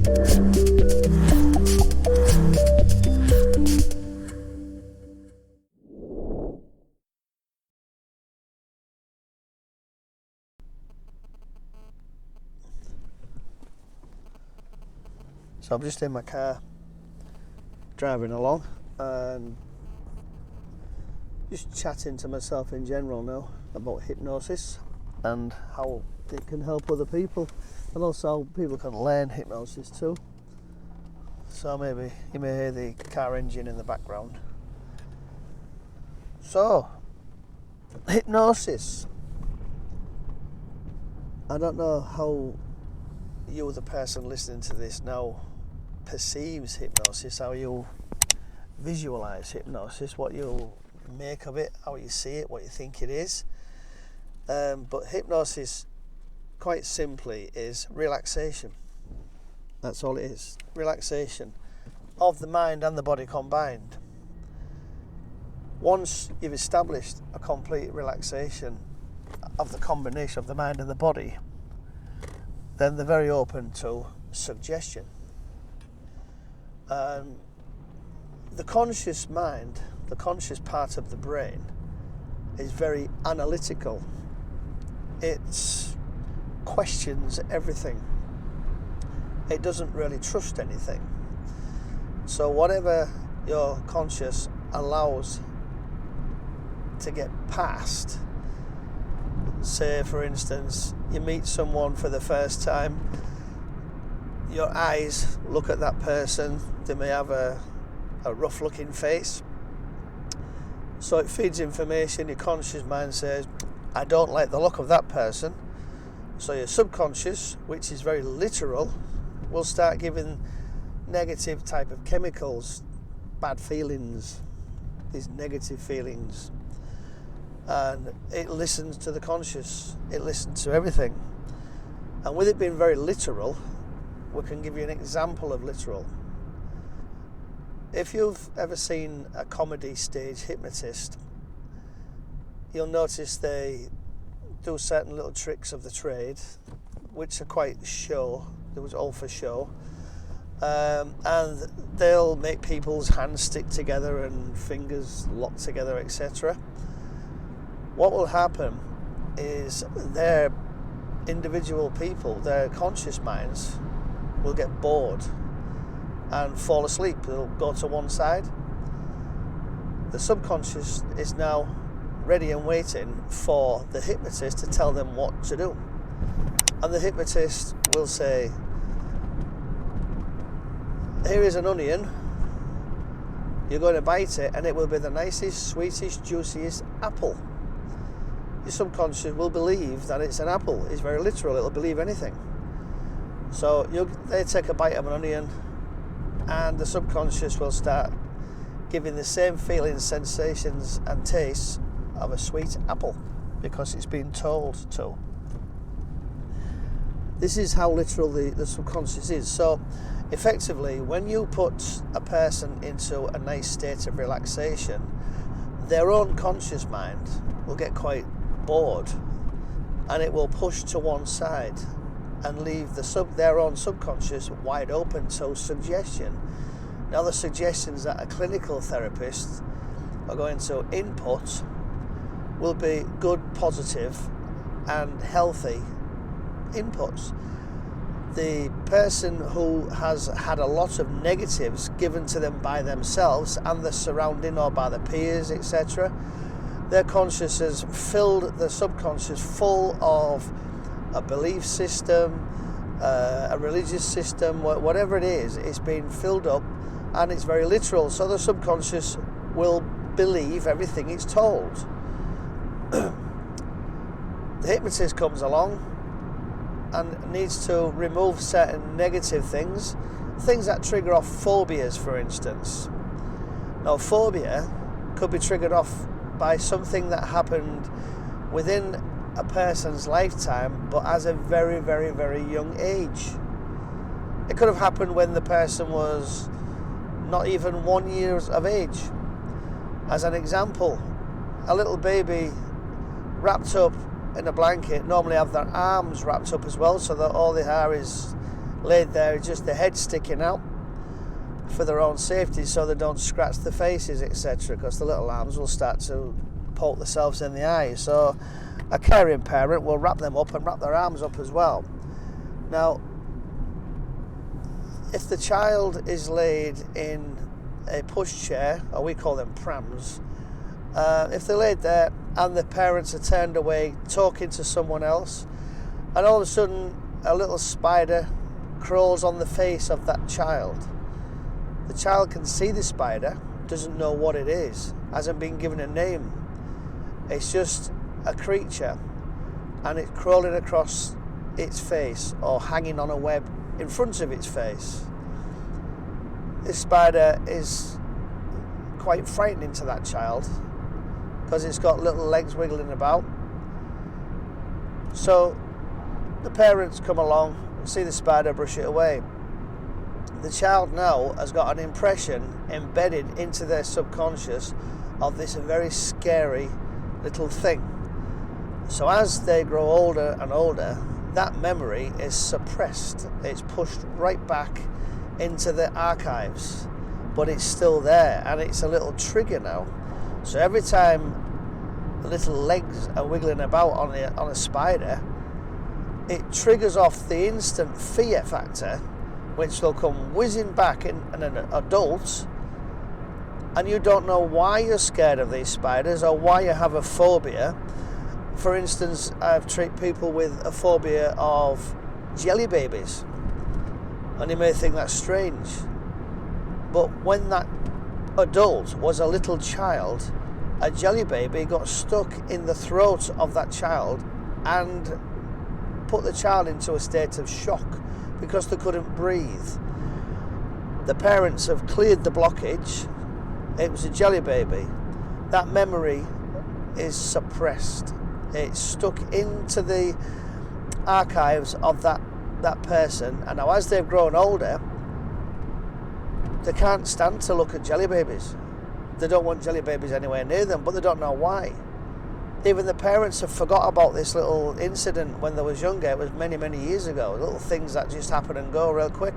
So I'm just in my car driving along and just chatting to myself in general now about hypnosis and how it can help other people, and also how people can learn hypnosis too. So maybe you may hear the car engine in the background. So, hypnosis. I don't know how you, the person listening to this now, perceives hypnosis, how you visualize hypnosis, what you make of it, how you see it, what you think it is. But hypnosis, quite simply, is relaxation. That's all it is. Relaxation of the mind and the body combined. Once you've established a complete relaxation of the combination of the mind and the body, then they're very open to suggestion. The conscious mind, the conscious part of the brain, is very analytical. It questions everything. It doesn't really trust anything. So whatever your conscious allows to get past, say for instance, you meet someone for the first time, your eyes look at that person, they may have a rough looking face, so it feeds information. Your conscious mind says, I don't like the look of that person. So your subconscious, which is very literal, will start giving negative type of chemicals, bad feelings, these negative feelings, and it listens to the conscious, it listens to everything. And with it being very literal, we can give you an example of literal. If you've ever seen a comedy stage hypnotist, you'll notice they do certain little tricks of the trade, which are quite show. It was all for show. And they'll make people's hands stick together and fingers lock together, etc. What will happen is their individual people, their conscious minds, will get bored and fall asleep. They'll go to one side. The subconscious is now ready and waiting for the hypnotist to tell them what to do. And the hypnotist will say, here is an onion, you're going to bite it and it will be the nicest, sweetest, juiciest apple. Your subconscious will believe that it's an apple. It's very literal, it'll believe anything. So they take a bite of an onion and the subconscious will start giving the same feelings, sensations and tastes of a sweet apple because it's been told to. This is how literal the subconscious is. So effectively, when you put a person into a nice state of relaxation, their own conscious mind will get quite bored and it will push to one side and leave their own subconscious wide open to suggestion. Now the suggestions that a clinical therapist are going to input will be good, positive and healthy inputs. The person who has had a lot of negatives given to them by themselves and the surrounding or by the peers, etc., their conscious has filled the subconscious full of a belief system, a religious system, whatever it is, it's been filled up and it's very literal. So the subconscious will believe everything it's told. The hypnotist comes along and needs to remove certain negative things that trigger off phobias, for instance. Now, phobia could be triggered off by something that happened within a person's lifetime, but as a very, very, very young age. It could have happened when the person was not even 1 year of age. As an example, a little baby wrapped up in a blanket normally have their arms wrapped up as well, so that all the hair is laid there, just the head sticking out for their own safety, so they don't scratch the faces, etc., because the little arms will start to poke themselves in the eyes. So a caring parent will wrap them up and wrap their arms up as well. Now, if the child is laid in a pushchair, or we call them prams, if they're laid there and the parents are turned away talking to someone else, and all of a sudden a little spider crawls on the face of that child, the child can see the spider, doesn't know what it is, hasn't been given a name. It's just a creature, and it's crawling across its face or hanging on a web in front of its face. This spider is quite frightening to that child because it's got little legs wiggling about. So the parents come along, see the spider, brush it away. The child now has got an impression embedded into their subconscious of this very scary little thing. So as they grow older and older, that memory is suppressed. It's pushed right back into the archives, but it's still there, and it's a little trigger now. So every time the little legs are wiggling about on a spider, it triggers off the instant fear factor, which will come whizzing back in an adult, and you don't know why you're scared of these spiders or why you have a phobia. For instance, I've treated people with a phobia of jelly babies, and you may think that's strange, but when that adult was a little child, a jelly baby got stuck in the throat of that child and put the child into a state of shock because they couldn't breathe. The parents have cleared the blockage. It was a jelly baby. That memory is suppressed. It's stuck into the archives of that person, and now as they've grown older, they can't stand to look at jelly babies. They don't want jelly babies anywhere near them, but they don't know why. Even the parents have forgot about this little incident when they was younger. It was many, many years ago. Little things that just happen and go real quick.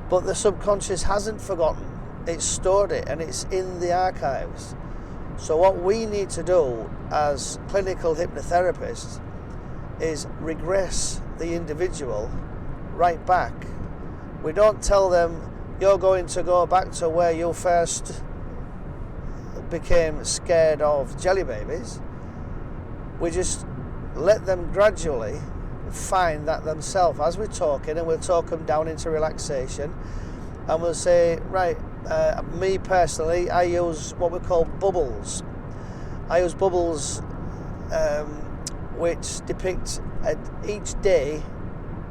But the subconscious hasn't forgotten. It's stored it, and it's in the archives. So what we need to do as clinical hypnotherapists is regress the individual right back. We don't tell them you're going to go back to where you first became scared of jelly babies. We just let them gradually find that themselves as we're talking, and we'll talk them down into relaxation, and we'll say, right, me personally, I use what we call bubbles. I use bubbles which depict each day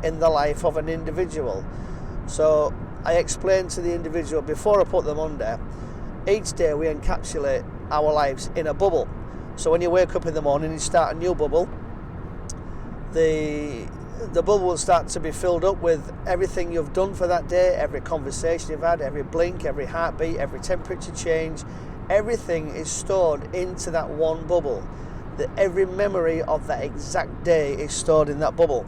in the life of an individual. So I explain to the individual before I put them under, each day we encapsulate our lives in a bubble. So when you wake up in the morning, you start a new bubble. The bubble will start to be filled up with everything you've done for that day, every conversation you've had, every blink, every heartbeat, every temperature change. Everything is stored into that one bubble. Every memory of that exact day is stored in that bubble.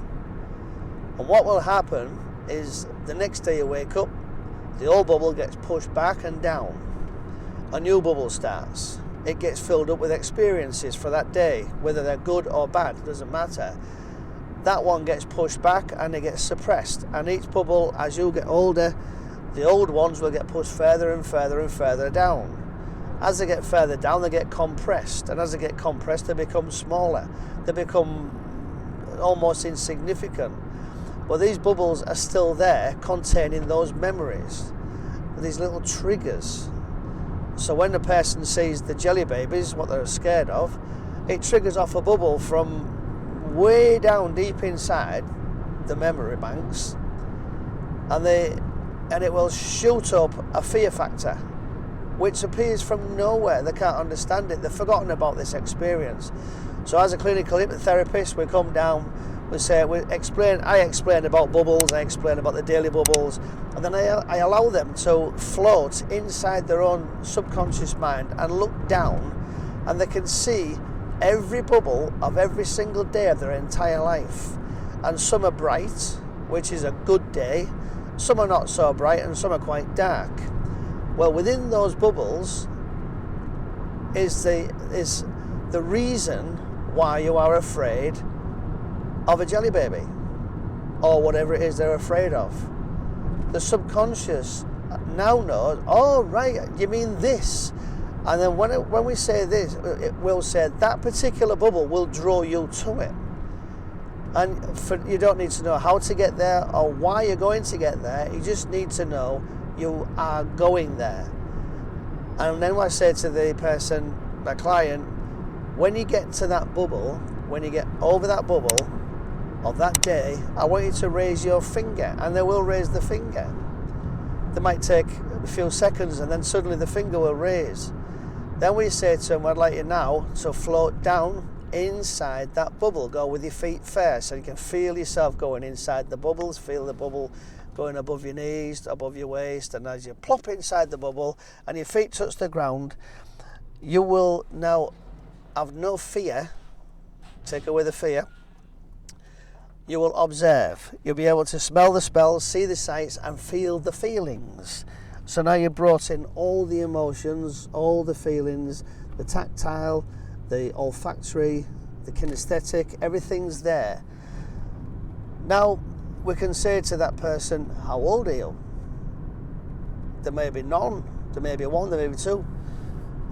And what will happen is the next day you wake up, the old bubble gets pushed back and down. A new bubble starts. It gets filled up with experiences for that day, whether they're good or bad, it doesn't matter. That one gets pushed back and it gets suppressed. And each bubble, as you get older, the old ones will get pushed further and further and further down. As they get further down, they get compressed. And as they get compressed, they become smaller. They become almost insignificant. But these bubbles are still there, containing those memories, these little triggers. So when the person sees the jelly babies, what they're scared of, it triggers off a bubble from way down deep inside the memory banks, and it will shoot up a fear factor, which appears from nowhere. They can't understand it. They've forgotten about this experience. So as a clinical hypnotherapist, we come down, I explain about bubbles, I explain about the daily bubbles, and then I allow them to float inside their own subconscious mind and look down, and they can see every bubble of every single day of their entire life. And some are bright, which is a good day. Some are not so bright and some are quite dark. Well, within those bubbles is the reason why you are afraid of a jelly baby or whatever it is they're afraid of. The subconscious now knows, oh right, you mean this. And then when we say this, it will say that particular bubble will draw you to it. And you don't need to know how to get there or why you're going to get there. You just need to know you are going there. And then I say to the person, my client, when you get to that bubble, when you get over that bubble of that day, I want you to raise your finger, and they will raise the finger. They might take a few seconds and then suddenly the finger will raise. Then we say to them, I'd like you now to float down inside that bubble. Go with your feet first so you can feel yourself going inside the bubbles. Feel the bubble going above your knees, above your waist, and as you plop inside the bubble and your feet touch the ground, you will now have no fear. Take away the fear. You will observe. You'll be able to smell the smells, see the sights, and feel the feelings. So now you've brought in all the emotions, all the feelings, the tactile, the olfactory, the kinesthetic, everything's there. Now we can say to that person, how old are you? There may be none, there may be one, there may be two.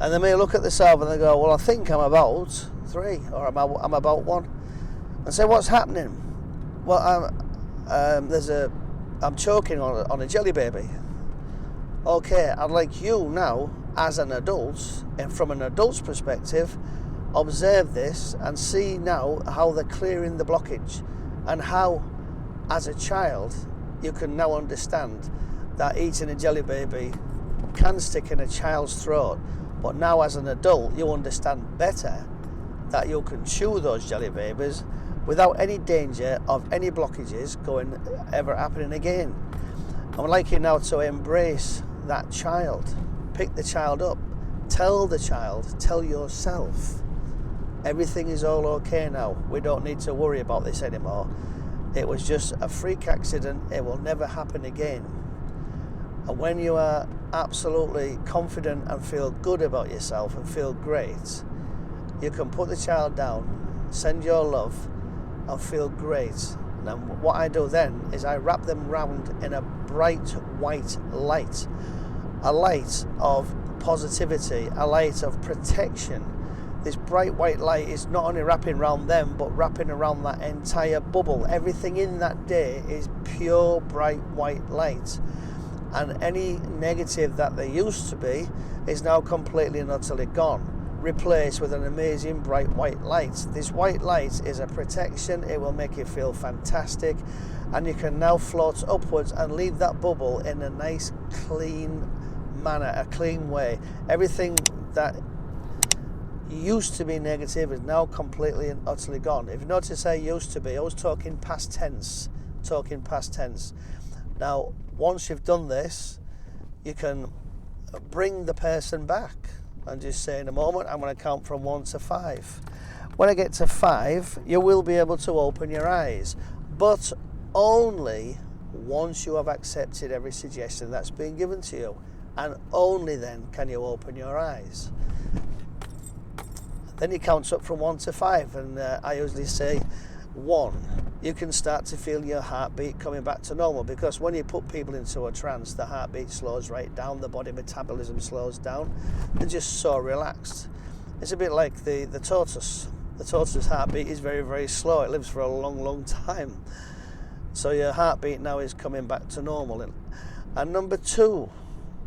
And they may look at themselves and they go, well, I think I'm about 3 or I'm about 1. And say, what's happening? Well, I'm choking on a jelly baby. Okay, I'd like you now, as an adult, and from an adult's perspective, observe this and see now how they're clearing the blockage, and how, as a child, you can now understand that eating a jelly baby can stick in a child's throat, but now as an adult, you understand better that you can chew those jelly babies without any danger of any blockages ever happening again. I would like you now to embrace that child. Pick the child up. Tell the child, tell yourself, everything is all okay now. We don't need to worry about this anymore. It was just a freak accident. It will never happen again. And when you are absolutely confident and feel good about yourself and feel great, you can put the child down, send your love, and feel great. And what I do then is I wrap them round in a bright white light, a light of positivity, a light of protection. This bright white light is not only wrapping around them, but wrapping around that entire bubble. Everything in that day is pure bright white light. And any negative that they used to be is now completely and utterly gone, replaced with an amazing bright white light. This white light is a protection. It will make you feel fantastic, and you can now float upwards and leave that bubble in a nice clean manner, a clean way. Everything that used to be negative is now completely and utterly gone. If you notice, I used to be, I was talking past tense. Now once you've done this, you can bring the person back and just say, in a moment, I'm going to count from 1 to 5. When I get to 5, you will be able to open your eyes, but only once you have accepted every suggestion that's been given to you, and only then can you open your eyes. Then you count up from 1 to 5, and I usually say 1. You can start to feel your heartbeat coming back to normal, because when you put people into a trance, the heartbeat slows right down, the body metabolism slows down. They're just so relaxed. It's a bit like the tortoise. The tortoise's heartbeat is very, very slow. It lives for a long, long time. So your heartbeat now is coming back to normal. And number 2,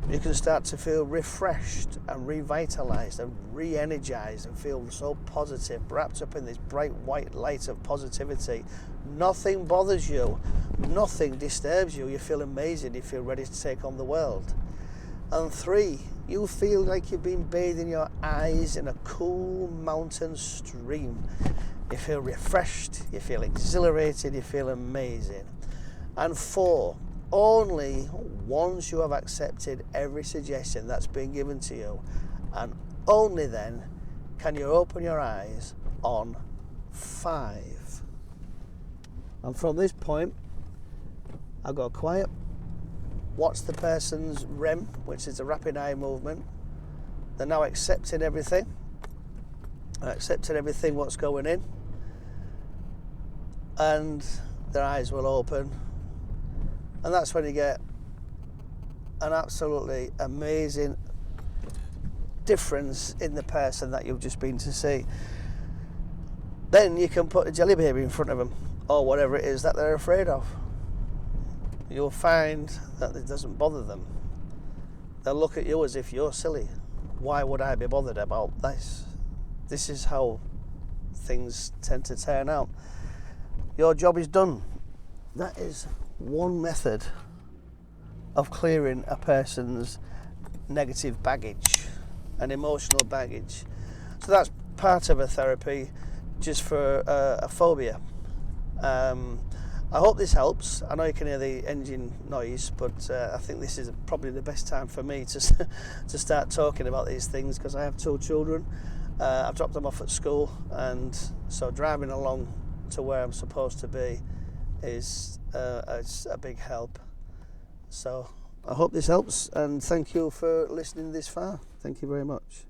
you can start to feel refreshed and revitalized and re-energized and feel so positive, wrapped up in this bright white light of positivity. Nothing bothers you, nothing disturbs you. You feel amazing, you feel ready to take on the world. And 3, you feel like you've been bathing your eyes in a cool mountain stream. You feel refreshed, you feel exhilarated, you feel amazing. And 4, only once you have accepted every suggestion that's been given to you, and only then can you open your eyes on 5. And from this point, I go quiet, watch the person's REM, which is a rapid eye movement. They're now accepting everything, what's going in, and their eyes will open, and that's when you get an absolutely amazing difference in the person that you've just been to see. Then you can put a jelly baby in front of them, or whatever it is that they're afraid of. You'll find that it doesn't bother them. They'll look at you as if you're silly. Why would I be bothered about this? This is how things tend to turn out. Your job is done. That is one method of clearing a person's negative baggage and emotional baggage. So that's part of a therapy just for a phobia. I hope this helps. I know you can hear the engine noise, but I think this is probably the best time for me to start talking about these things, because I have 2 children. I've dropped them off at school, and so driving along to where I'm supposed to be is a big help. So I hope this helps, and thank you for listening this far. Thank you very much.